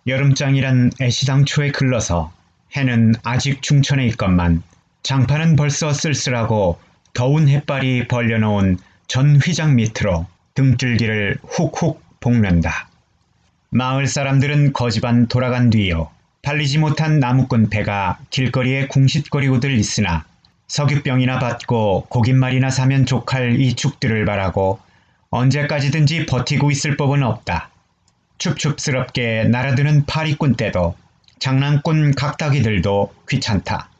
여름장이란 애시당초에 글러서 해는 아직 중천에 있건만 장판은 벌써 쓸쓸하고 더운 햇발이 벌려놓은 전 휘장 밑으로 등줄기를 훅훅 볶는다. 마을 사람들은 거지반 돌아간 뒤요. 팔리지 못한 나무꾼 배가 길거리에 궁싯거리고들 있으나 석유병이나 받고 고깃말이나 사면 족할 이 죽들을 바라고 언제까지든지 버티고 있을 법은 없다. 춥춥스럽게 날아드는 파리꾼 떼도 장난꾼 각다기들도 귀찮다.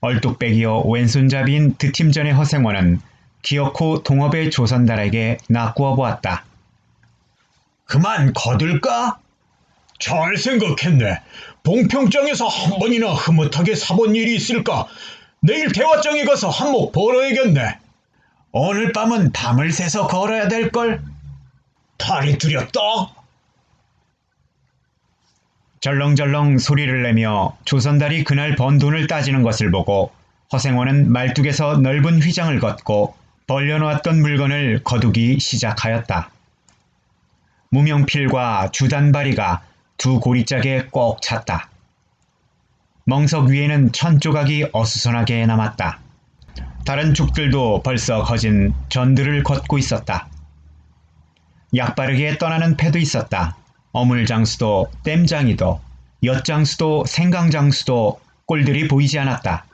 얼뚝배기요 왼손잡이인 드팀전의 허생원은 기어코 동업의 조선달에게 낚구어 보았다. 그만 거둘까? 잘 생각했네. 봉평장에서 한 번이나 흐뭇하게 사본 일이 있을까? 내일 대화장에 가서 한몫 벌어야겠네. 오늘 밤은 밤을 새서 걸어야 될걸? 다리 두렵다. 절렁절렁 소리를 내며 조선달이 그날 번 돈을 따지는 것을 보고 허생원은 말뚝에서 넓은 휘장을 걷고 벌려놓았던 물건을 거두기 시작하였다. 무명필과 주단바리가 두 고리짝에 꼭 찼다. 멍석 위에는 천 조각이 어수선하게 남았다. 다른 죽들도 벌써 거진 전들을 걷고 있었다. 약바르게 떠나는 패도 있었다. 어물장수도 땜장이도 엿장수도 생강장수도 꼴들이 보이지 않았다.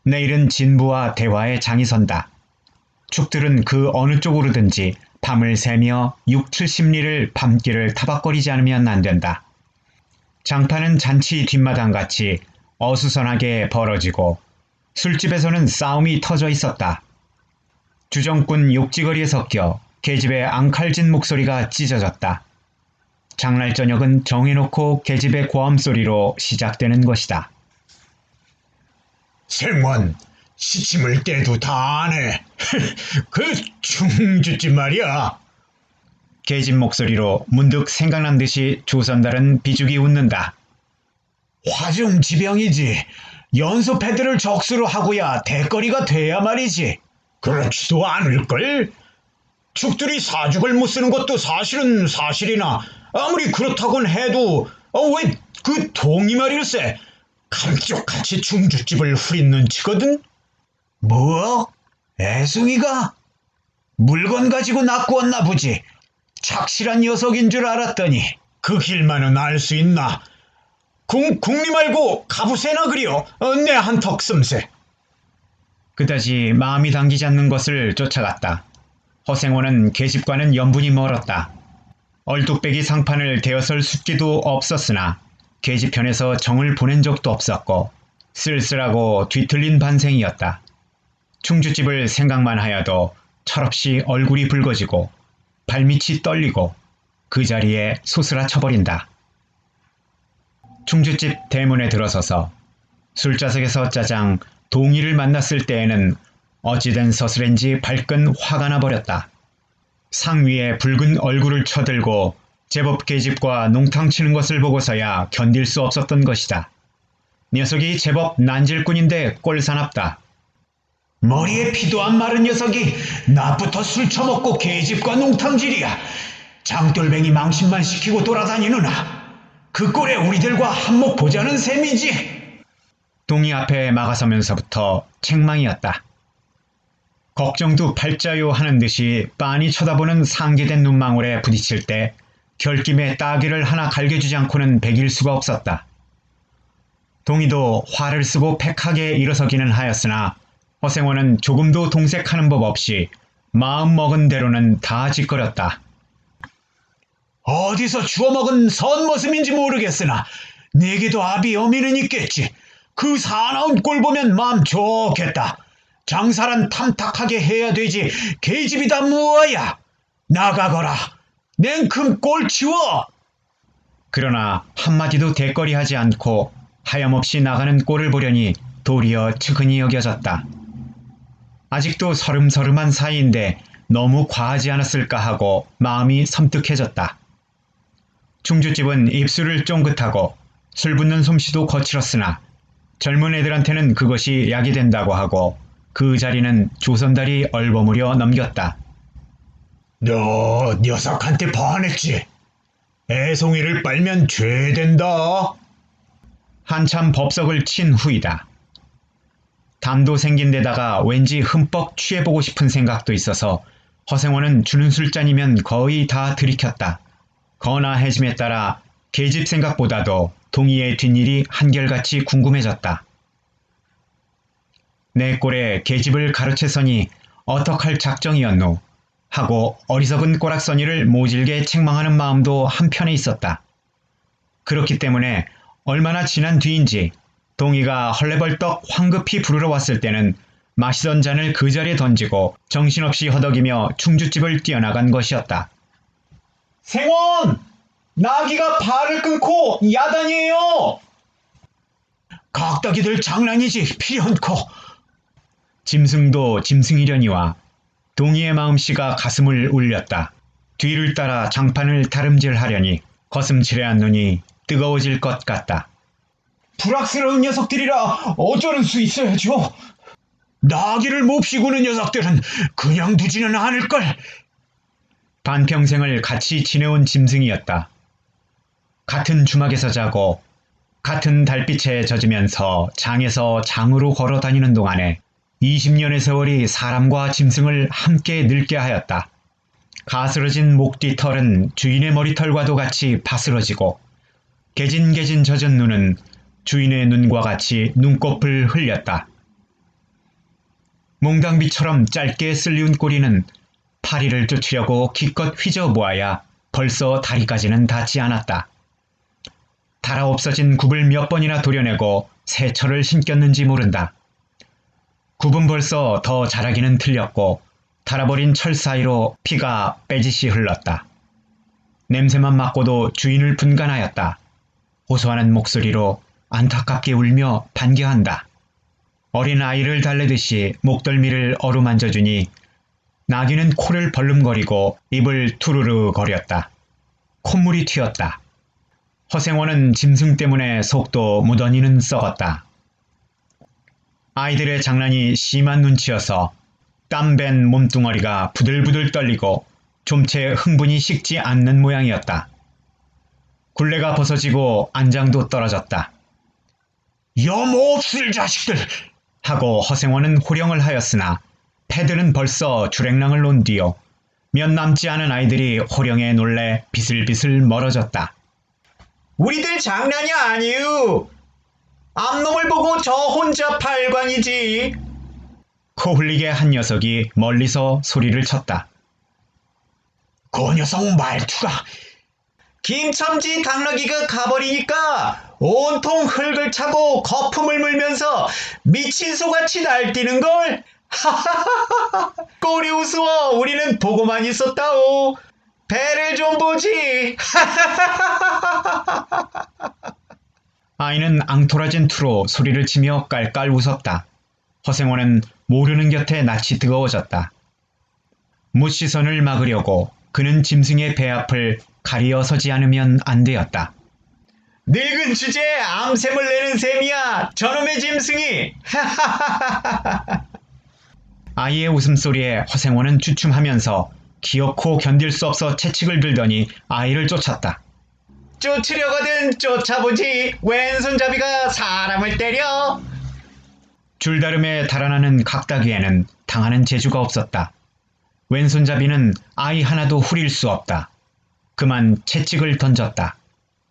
내일은 진부와 대화의 장이 선다. 죽들은 그 어느 쪽으로든지 밤을 새며 6, 70리를 밤길을 타박거리지 않으면 안 된다. 장판은 잔치 뒷마당같이 어수선하게 벌어지고 술집에서는 싸움이 터져 있었다. 주정꾼 욕지거리에 섞여 계집의 앙칼진 목소리가 찢어졌다. 장날 저녁은 정해놓고 계집의 고함소리로 시작되는 것이다. 생원, 시침을 때도 다 아네. 그 중주집 말이야. 계집 목소리로 문득 생각난 듯이 조선달은 비죽이 웃는다. 화중지병이지. 연소 패드를 적수로 하고야 대거리가 돼야 말이지. 그렇지도 않을걸? 죽들이 사죽을 못 쓰는 것도 사실은 사실이나 아무리 그렇다곤 해도 왜 그 동이말일세 감쪽같이 중주집을 후린 눈치거든? 뭐? 애송이가? 물건 가지고 낚구었나 보지. 착실한 녀석인 줄 알았더니 그 길만은 알 수 있나? 궁리 말고 가부세나 그려. 내 한턱 씀새. 그다지 마음이 당기지 않는 것을 쫓아갔다. 허생원은 계집과는 연분이 멀었다. 얼뚝배기 상판을 대어설 숫기도 없었으나 계집편에서 정을 보낸 적도 없었고 쓸쓸하고 뒤틀린 반생이었다. 충주집을 생각만 하여도 철없이 얼굴이 붉어지고 발밑이 떨리고 그 자리에 소스라 쳐버린다. 충주집 대문에 들어서서 술자석에서 짜장 동희를 만났을 때에는 어찌된 서슬인지 발끈 화가 나버렸다. 상 위에 붉은 얼굴을 쳐들고 제법 계집과 농탕 치는 것을 보고서야 견딜 수 없었던 것이다. 녀석이 제법 난질꾼인데 꼴사납다. 머리에 피도 안 마른 녀석이 낮부터 술 처먹고 계집과 농탕질이야. 장돌뱅이 망신만 시키고 돌아다니느나. 그 꼴에 우리들과 한몫 보자는 셈이지. 동희 앞에 막아서면서부터 책망이었다. 걱정도 팔자요 하는 듯이 빤히 쳐다보는 상기된 눈망울에 부딪힐 때 결김에 따귀를 하나 갈겨주지 않고는 배길 수가 없었다. 동희도 화를 쓰고 팩하게 일어서기는 하였으나 허생원은 조금도 동색하는 법 없이 마음먹은 대로는 다 짓거렸다. 어디서 주워먹은 선머슴인지 모르겠으나 내게도 아비 어미는 있겠지. 그 사나운 꼴 보면 마음 좋겠다. 장사란 탐탁하게 해야 되지 계집이다 무어야. 나가거라. 냉큼 꼴 치워. 그러나 한마디도 대거리하지 않고 하염없이 나가는 꼴을 보려니 도리어 측은히 여겨졌다. 아직도 서름서름한 사이인데 너무 과하지 않았을까 하고 마음이 섬뜩해졌다. 충주집은 입술을 쫑긋하고 술 붓는 솜씨도 거칠었으나 젊은 애들한테는 그것이 약이 된다고 하고 그 자리는 조선달이 얼버무려 넘겼다. 너 녀석한테 반했지? 애송이를 빨면 죄된다. 한참 법석을 친 후이다. 담도 생긴 데다가 왠지 흠뻑 취해보고 싶은 생각도 있어서 허생원은 주는 술잔이면 거의 다 들이켰다. 거나해짐에 따라 계집 생각보다도 동희의 뒷일이 한결같이 궁금해졌다. 내 꼴에 계집을 가로채서니 어떡할 작정이었노 하고 어리석은 꼬락서니를 모질게 책망하는 마음도 한편에 있었다. 그렇기 때문에 얼마나 지난 뒤인지 동희가 헐레벌떡 황급히 부르러 왔을 때는 마시던 잔을 그 자리에 던지고 정신없이 허덕이며 충주집을 뛰어나간 것이었다. 생원! 나귀가 발을 끊고 야단이에요! 각다기들 장난이지 필연코. 짐승도 짐승이려니와 동희의 마음씨가 가슴을 울렸다. 뒤를 따라 장판을 다름질하려니 거슴칠해한 눈이 뜨거워질 것 같다. 불악스러운 녀석들이라 어쩌는 수 있어야죠. 나귀를 몹시 구는 녀석들은 그냥 두지는 않을걸. 반평생을 같이 지내온 짐승이었다. 같은 주막에서 자고 같은 달빛에 젖으면서 장에서 장으로 걸어 다니는 동안에 20년의 세월이 사람과 짐승을 함께 늙게 하였다. 가스러진 목뒤털은 주인의 머리털과도 같이 바스러지고 개진개진 젖은 눈은 주인의 눈과 같이 눈곱을 흘렸다. 몽당비처럼 짧게 쓸리운 꼬리는 파리를 쫓으려고 기껏 휘저 모아야 벌써 다리까지는 닿지 않았다. 달아 없어진 굽을 몇 번이나 도려내고 새 철을 신겼는지 모른다. 굽은 벌써 더 자라기는 틀렸고 달아버린 철 사이로 피가 빼짓이 흘렀다. 냄새만 맡고도 주인을 분간하였다. 호소하는 목소리로 안타깝게 울며 반겨한다. 어린 아이를 달래듯이 목덜미를 어루만져주니 나귀는 코를 벌름거리고 입을 투르르 거렸다. 콧물이 튀었다. 허생원은 짐승 때문에 속도 무던히는 썩었다. 아이들의 장난이 심한 눈치여서 땀밴 몸뚱어리가 부들부들 떨리고 좀채 흥분이 식지 않는 모양이었다. 굴레가 벗어지고 안장도 떨어졌다. 염없을 자식들! 하고 허생원은 호령을 하였으나 패들은 벌써 주랭랑을 놓은 뒤요. 몇 남지 않은 아이들이 호령에 놀래 비슬비슬 멀어졌다. 우리들 장난이 아니유. 암놈을 보고 저 혼자 팔광이지. 코 흘리게 한 녀석이 멀리서 소리를 쳤다. 그 녀석 말투가 김첨지 당나귀가 가버리니까 온통 흙을 차고 거품을 물면서 미친 소같이 날뛰는걸. 하하하하. 꼴이 우스워. 우리는 보고만 있었다오. 배를 좀 보지. 아이는 앙토라진 투로 소리를 치며 깔깔 웃었다. 허생원은 모르는 곁에 낯이 뜨거워졌다. 무시선을 막으려고 그는 짐승의 배 앞을 가리어 서지 않으면 안 되었다. 늙은 주제에 암샘을 내는 셈이야. 저놈의 짐승이. 아이의 웃음소리에 허생원은 주춤하면서 기어코 견딜 수 없어 채찍을 들더니 아이를 쫓았다. 쫓으려거든 쫓아보지. 왼손잡이가 사람을 때려. 줄다름에 달아나는 각다귀에는 당하는 재주가 없었다. 왼손잡이는 아이 하나도 후릴 수 없다. 그만 채찍을 던졌다.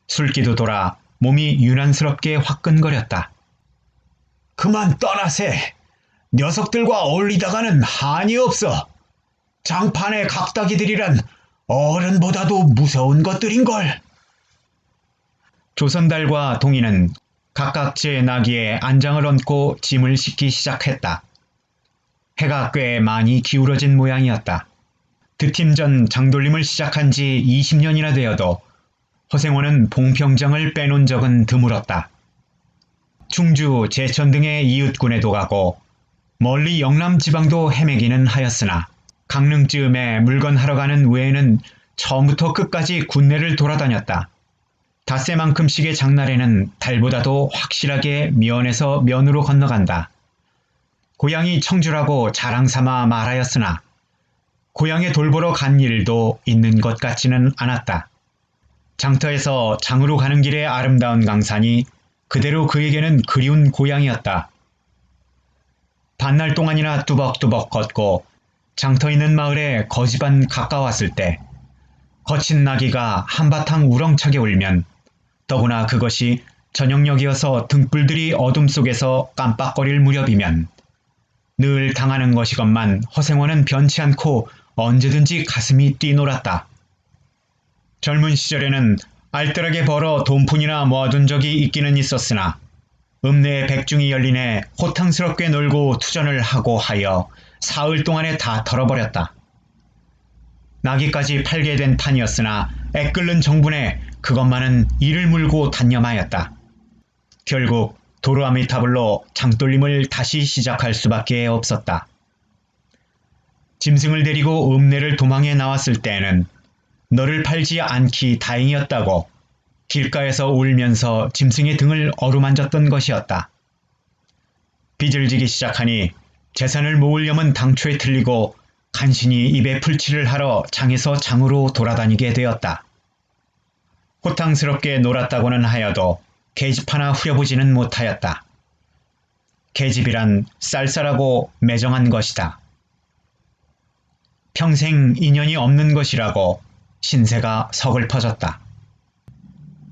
술기도 돌아 몸이 유난스럽게 화끈거렸다. 그만 떠나세. 녀석들과 어울리다가는 한이 없어. 장판의 각다기들이란 어른보다도 무서운 것들인걸. 조선달과 동희는 각각 제 나귀에 안장을 얹고 짐을 싣기 시작했다. 해가 꽤 많이 기울어진 모양이었다. 득팀 전 장돌림을 시작한 지 20년이나 되어도 허생원은 봉평장을 빼놓은 적은 드물었다. 충주, 제천 등의 이웃군에도 가고 멀리 영남 지방도 헤매기는 하였으나 강릉쯤에 물건 하러 가는 외에는 처음부터 끝까지 군내를 돌아다녔다. 닷새만큼씩의 장날에는 달보다도 확실하게 면에서 면으로 건너간다. 고향이 청주라고 자랑삼아 말하였으나 고향에 돌보러 간 일도 있는 것 같지는 않았다. 장터에서 장으로 가는 길의 아름다운 강산이 그대로 그에게는 그리운 고향이었다. 반날 동안이나 뚜벅뚜벅 걷고 장터 있는 마을에 거지반 가까웠을 때 거친 나귀가 한바탕 우렁차게 울면 더구나 그것이 저녁녘이어서 등불들이 어둠 속에서 깜빡거릴 무렵이면 늘 당하는 것이건만 허생원은 변치 않고 언제든지 가슴이 뛰놀았다. 젊은 시절에는 알뜰하게 벌어 돈푼이나 모아둔 적이 있기는 있었으나 읍내의 백중이 열리네 호탕스럽게 놀고 투전을 하고 하여 사흘 동안에 다 털어버렸다. 나귀까지 팔게 된 판이었으나 애끓는 정분에 그것만은 이를 물고 단념하였다. 결국 도로아미타불로 장돌림을 다시 시작할 수밖에 없었다. 짐승을 데리고 읍내를 도망해 나왔을 때에는 너를 팔지 않기 다행이었다고 길가에서 울면서 짐승의 등을 어루만졌던 것이었다. 빚을 지기 시작하니 재산을 모으려면 당초에 틀리고 간신히 입에 풀칠을 하러 장에서 장으로 돌아다니게 되었다. 호탕스럽게 놀았다고는 하여도 계집 하나 후려보지는 못하였다. 계집이란 쌀쌀하고 매정한 것이다. 평생 인연이 없는 것이라고 신세가 서글퍼졌다.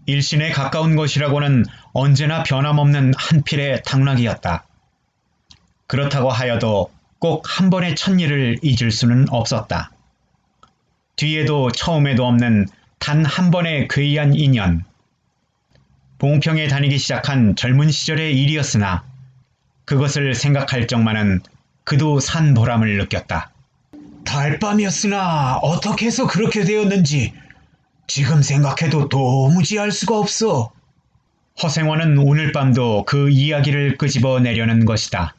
일신에 가까운 것이라고는 언제나 변함없는 한필의 당나귀였다. 그렇다고 하여도 꼭 한 번의 첫일을 잊을 수는 없었다. 뒤에도 처음에도 없는 단 한 번의 괴이한 인연. 봉평에 다니기 시작한 젊은 시절의 일이었으나 그것을 생각할 적만은 그도 산 보람을 느꼈다. 달밤이었으나 어떻게 해서 그렇게 되었는지 지금 생각해도 도무지 알 수가 없어. 허생원은 오늘 밤도 그 이야기를 끄집어내려는 것이다.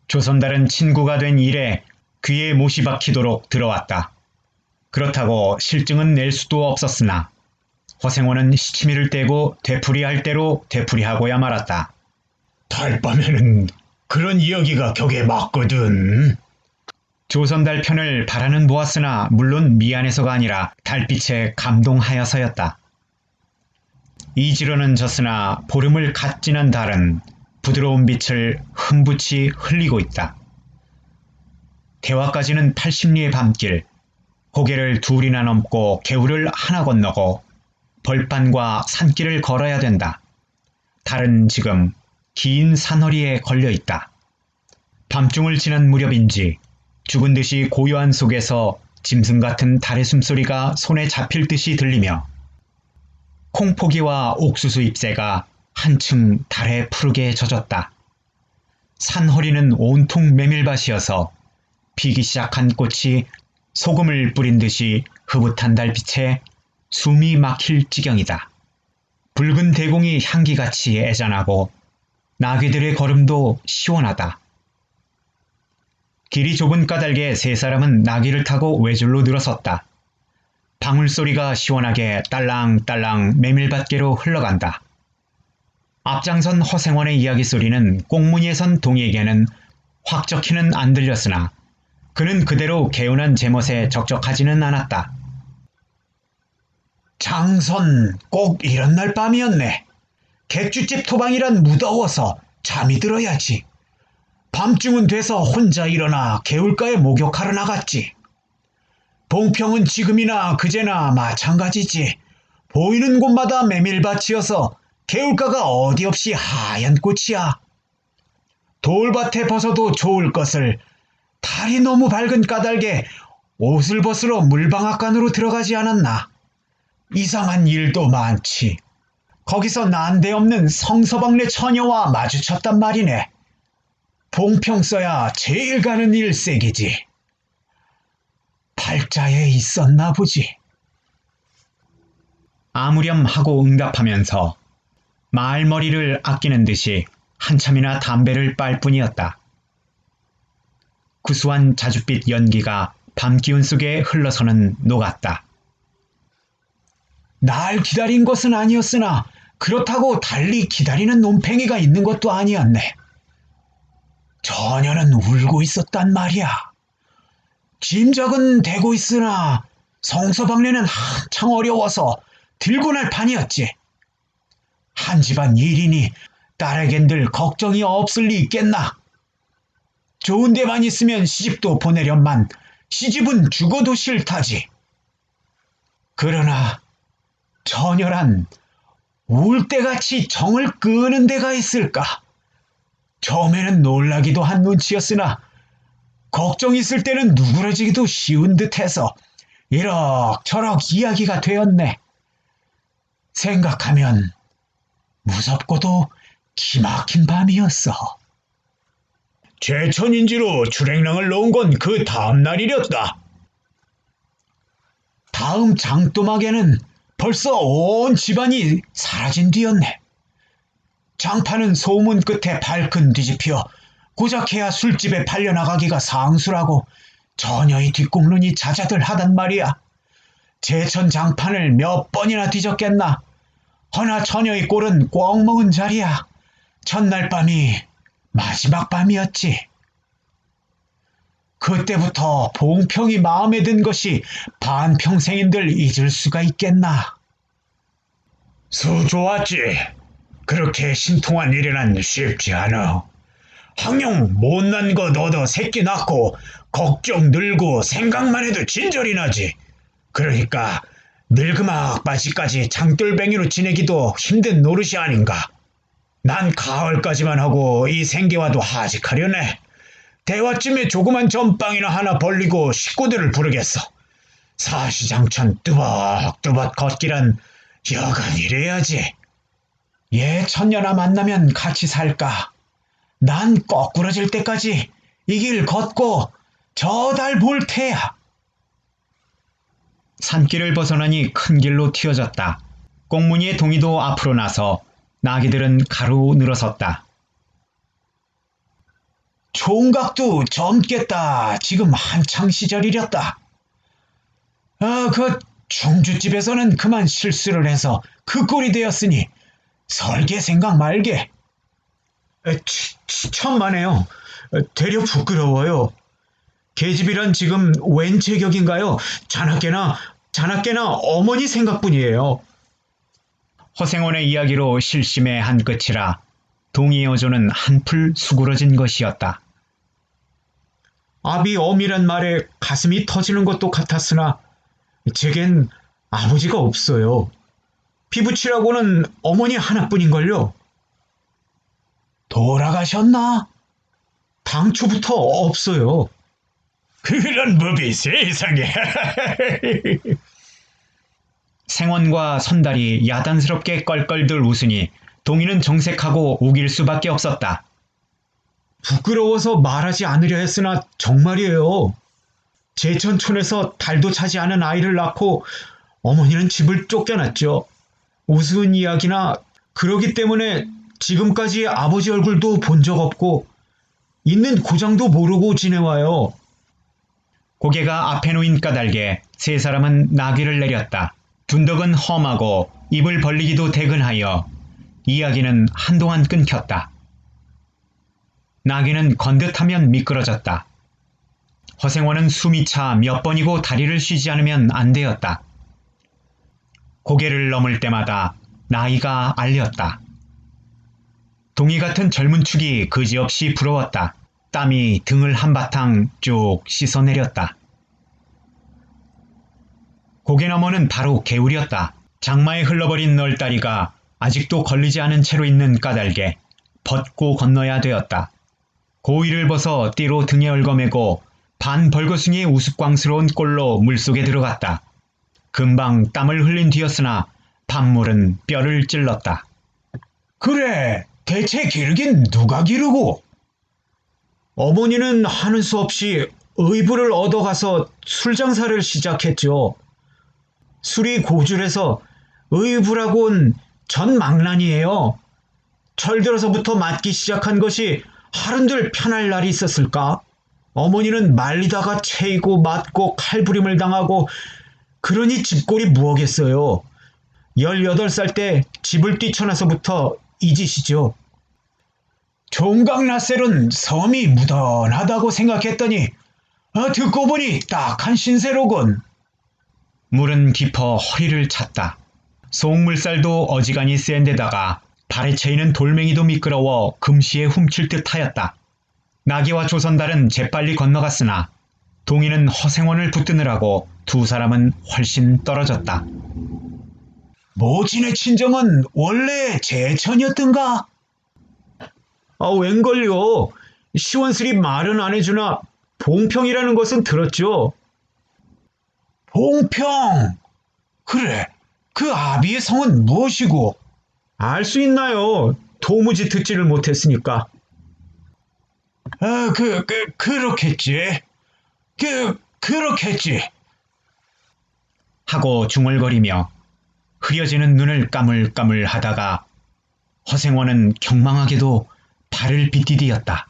조선달은 친구가 된 이래 귀에 못이 박히도록 들어왔다. 그렇다고 실증은 낼 수도 없었으나 허생원은 시치미를 떼고 되풀이할 대로 되풀이하고야 말았다. 달밤에는 그런 이야기가 격에 맞거든. 조선달 편을 바라는 보았으나 물론 미안해서가 아니라 달빛에 감동하여서였다. 이지로는 졌으나 보름을 갓 지난 달은 부드러운 빛을 흠붙이 흘리고 있다. 대화까지는 80리의 밤길, 고개를 둘이나 넘고 개울을 하나 건너고 벌판과 산길을 걸어야 된다. 달은 지금 긴 산허리에 걸려 있다. 밤중을 지난 무렵인지 죽은 듯이 고요한 속에서 짐승 같은 달의 숨소리가 손에 잡힐 듯이 들리며 콩포기와 옥수수 잎새가 한층 달에 푸르게 젖었다. 산허리는 온통 메밀밭이어서 피기 시작한 꽃이 소금을 뿌린 듯이 흐뭇한 달빛에 숨이 막힐 지경이다. 붉은 대공이 향기같이 애잔하고 나귀들의 걸음도 시원하다. 길이 좁은 까닭에 세 사람은 나귀를 타고 외줄로 늘어섰다. 방울소리가 시원하게 딸랑딸랑 메밀밭계로 흘러간다. 앞장선 허생원의 이야기소리는 꽁무니에 선 동이에게는 확적히는 안 들렸으나 그는 그대로 개운한 제멋에 적적하지는 않았다. 장선 꼭 이런 날 밤이었네. 객주집 토방이란 무더워서 잠이 들어야지. 밤중은 돼서 혼자 일어나 개울가에 목욕하러 나갔지. 봉평은 지금이나 그제나 마찬가지지. 보이는 곳마다 메밀밭이어서 개울가가 어디 없이 하얀 꽃이야. 돌밭에 벗어도 좋을 것을 달이 너무 밝은 까닭에 옷을 벗으러 물방앗간으로 들어가지 않았나. 이상한 일도 많지. 거기서 난데없는 성서방네 처녀와 마주쳤단 말이네. 봉평 써야 제일 가는 일색이지. 팔자에 있었나 보지. 아무렴 하고 응답하면서 말머리를 아끼는 듯이 한참이나 담배를 빨 뿐이었다. 구수한 자줏빛 연기가 밤 기운 속에 흘러서는 녹았다. 날 기다린 것은 아니었으나 그렇다고 달리 기다리는 논팽이가 있는 것도 아니었네. 처녀는 울고 있었단 말이야. 짐작은 되고 있으나 성서방네는 한창 어려워서 들고 날 판이었지. 한 집안 일이니 딸에겐들 걱정이 없을 리 있겠나. 좋은 데만 있으면 시집도 보내련만 시집은 죽어도 싫다지. 그러나 처녀란 울대같이 정을 끄는 데가 있을까? 처음에는 놀라기도 한 눈치였으나 걱정 있을 때는 누그러지기도 쉬운 듯해서 이럭저럭 이야기가 되었네. 생각하면 무섭고도 기막힌 밤이었어. 제천인지로 출행랑을 넣은 건 그 다음날이렸다. 다음 장또막에는 벌써 온 집안이 사라진 뒤였네. 장파는 소문 끝에 발끈 뒤집혀 고작해야 술집에 팔려나가기가 상수라고 처녀의 뒷공론이 자자들 하단 말이야. 제천 장판을 몇 번이나 뒤졌겠나. 허나 처녀의 꼴은 꽉 먹은 자리야. 첫날 밤이 마지막 밤이었지. 그때부터 봉평이 마음에 든 것이 반평생인들 잊을 수가 있겠나. 수 좋았지. 그렇게 신통한 일이란 쉽지 않아. 항영 못난 것 얻어 새끼 낳고 걱정 늘고 생각만 해도 진절이 나지. 그러니까 늙으막바지까지 장돌뱅이로 지내기도 힘든 노릇이 아닌가. 난 가을까지만 하고 이 생계와도 하직하려네. 대화쯤에 조그만 전빵이나 하나 벌리고 식구들을 부르겠어. 사시장천 뚜벅뚜벅 걷기란 여간 이래야지. 얘 천년아 만나면 같이 살까. 난 거꾸러질 때까지 이 길 걷고 저 달 볼 테야. 산길을 벗어나니 큰 길로 튀어졌다. 꽁무니의 동이도 앞으로 나서 나귀들은 가로 늘어섰다. 총각도 젊겠다. 지금 한창 시절이렸다. 그 중주집에서는 그만 실수를 해서 그 꼴이 되었으니 설계 생각 말게. 천만에요. 되려 부끄러워요. 계집이란 지금 웬 체격인가요? 자나깨나 어머니 생각뿐이에요. 허생원의 이야기로 실심의 한 끝이라 동이의 어조는 한풀 수그러진 것이었다. 아비 어미란 말에 가슴이 터지는 것도 같았으나 제겐 아버지가 없어요. 피부치라고는 어머니 하나뿐인걸요. 돌아가셨나? 당초부터 없어요. 그런 법이 세상에. 생원과 선달이 야단스럽게 껄껄들 웃으니 동이는 정색하고 우길 수밖에 없었다. 부끄러워서 말하지 않으려 했으나 정말이에요. 제천촌에서 달도 차지 않은 아이를 낳고 어머니는 집을 쫓겨났죠. 우스운 이야기나 그러기 때문에 지금까지 아버지 얼굴도 본 적 없고 있는 고장도 모르고 지내와요. 고개가 앞에 놓인 까닭에 세 사람은 나귀를 내렸다. 둔덕은 험하고 입을 벌리기도 대근하여 이야기는 한동안 끊겼다. 나귀는 건듯하면 미끄러졌다. 허생원은 숨이 차 몇 번이고 다리를 쉬지 않으면 안 되었다. 고개를 넘을 때마다 나이가 알렸다. 동이 같은 젊은 축이 그지없이 부러웠다. 땀이 등을 한바탕 쭉 씻어내렸다. 고개 너머는 바로 개울이었다. 장마에 흘러버린 널다리가 아직도 걸리지 않은 채로 있는 까닭에 벗고 건너야 되었다. 고위를 벗어 띠로 등에 얽어매고 반벌거숭이의 우스꽝스러운 꼴로 물속에 들어갔다. 금방 땀을 흘린 뒤였으나 밤물은 뼈를 찔렀다. 그래, 대체 기르긴 누가 기르고? 어머니는 하는 수 없이 의부를 얻어가서 술 장사를 시작했죠. 술이 고줄해서 의부라곤 전망란이에요. 철들어서부터 맞기 시작한 것이 하룬들 편할 날이 있었을까? 어머니는 말리다가 채이고 맞고 칼부림을 당하고 그러니 집골이 무엇겠어요. 18살 때 집을 뛰쳐나서부터 이 짓이죠. 종각나셀은 섬이 무던하다고 생각했더니 듣고 보니 딱한 신세로군. 물은 깊어 허리를 찼다. 속물살도 어지간히 센 데다가 발에 채이는 돌멩이도 미끄러워 금시에 훔칠 듯 하였다. 나귀와 조선달은 재빨리 건너갔으나 동이는 허생원을 붙드느라고 두 사람은 훨씬 떨어졌다. 모친의 친정은 원래 제천이었던가? 웬걸요. 시원스리 말은 안 해주나 봉평이라는 것은 들었죠. 봉평! 그래, 그 아비의 성은 무엇이고? 알 수 있나요? 도무지 듣지를 못했으니까. 그렇겠지. 그렇겠지. 하고 중얼거리며 흐려지는 눈을 까물까물 하다가 허생원은 경망하게도 발을 빗디디었다.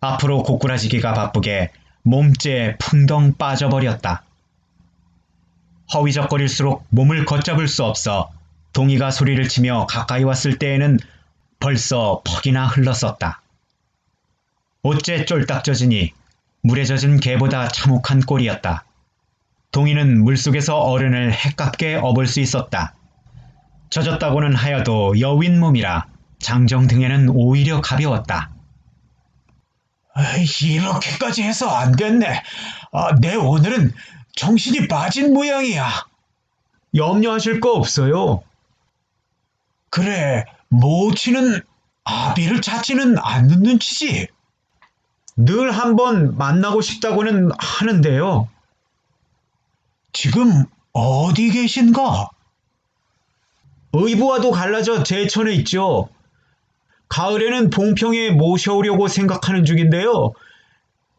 앞으로 고꾸라지기가 바쁘게 몸째 풍덩 빠져버렸다. 허위적거릴수록 몸을 걷잡을 수 없어 동이가 소리를 치며 가까이 왔을 때에는 벌써 퍽이나 흘렀었다. 어째 쫄딱 젖으니 물에 젖은 개보다 참혹한 꼴이었다. 동이는 물속에서 어른을 해깝게 업을 수 있었다. 젖었다고는 하여도 여윈 몸이라 장정 등에는 오히려 가벼웠다. 이렇게까지 해서 안 됐네. 내 오늘은 정신이 빠진 모양이야. 염려하실 거 없어요. 그래, 모치는 아비를 찾지는 않는 눈치지. 늘 한번 만나고 싶다고는 하는데요. 지금 어디 계신가? 의부와도 갈라져 제천에 있죠. 가을에는 봉평에 모셔오려고 생각하는 중인데요.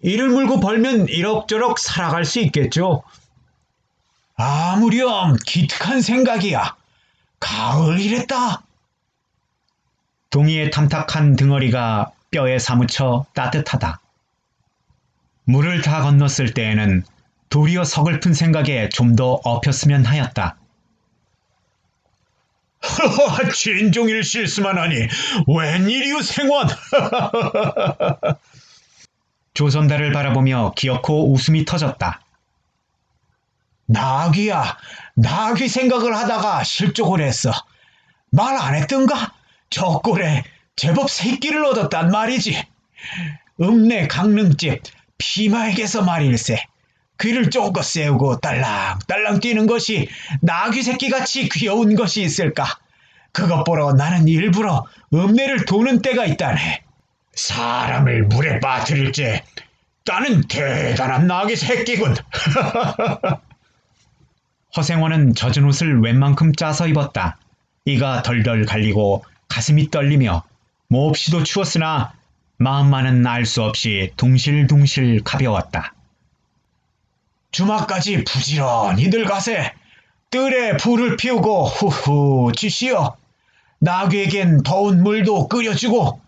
이를 물고 벌면 이럭저럭 살아갈 수 있겠죠. 아무렴 기특한 생각이야. 가을이랬다. 동이의 탐탁한 등허리가 뼈에 사무쳐 따뜻하다. 물을 다 건넜을 때에는 도리어 서글픈 생각에 좀 더 엎였으면 하였다. 진종일 실수만 하니 웬일이오 생원. 조선달을 바라보며 기어코 웃음이 터졌다. 나귀야, 나귀 생각을 하다가 실족을 했어. 말 안 했던가? 저 꼴에 제법 새끼를 얻었단 말이지. 읍내 강릉집 피마에게서 말일세. 귀를 쫑긋 세우고 딸랑딸랑 뛰는 것이 나귀 새끼같이 귀여운 것이 있을까? 그것 보러 나는 일부러 읍내를 도는 때가 있다네. 사람을 물에 빠뜨릴지 나는 대단한 나귀 새끼군. 허생원은 젖은 옷을 웬만큼 짜서 입었다. 이가 덜덜 갈리고 가슴이 떨리며 몹시도 추웠으나 마음만은 알 수 없이 둥실둥실 가벼웠다. 주막까지 부지런히들 가세. 뜰에 불을 피우고 후후 지시어. 나귀에겐 더운 물도 끓여주고.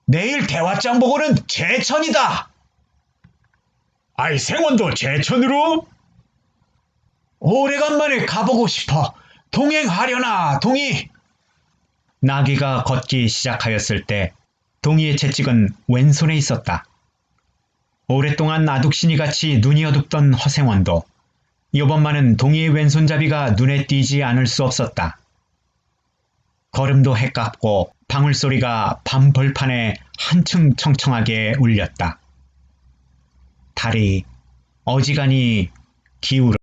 내일 대화장 보고는 제천이다. 아이 생원도 제천으로? 오래간만에 가보고 싶어. 동행하려나 동이? 나귀가 걷기 시작하였을 때 동이의 채찍은 왼손에 있었다. 오랫동안 아둑신이같이 눈이 어둡던 허생원도 이번만은 동이의 왼손잡이가 눈에 띄지 않을 수 없었다. 걸음도 해깝고 방울소리가 밤 벌판에 한층 청청하게 울렸다. 달이 어지간히 기울어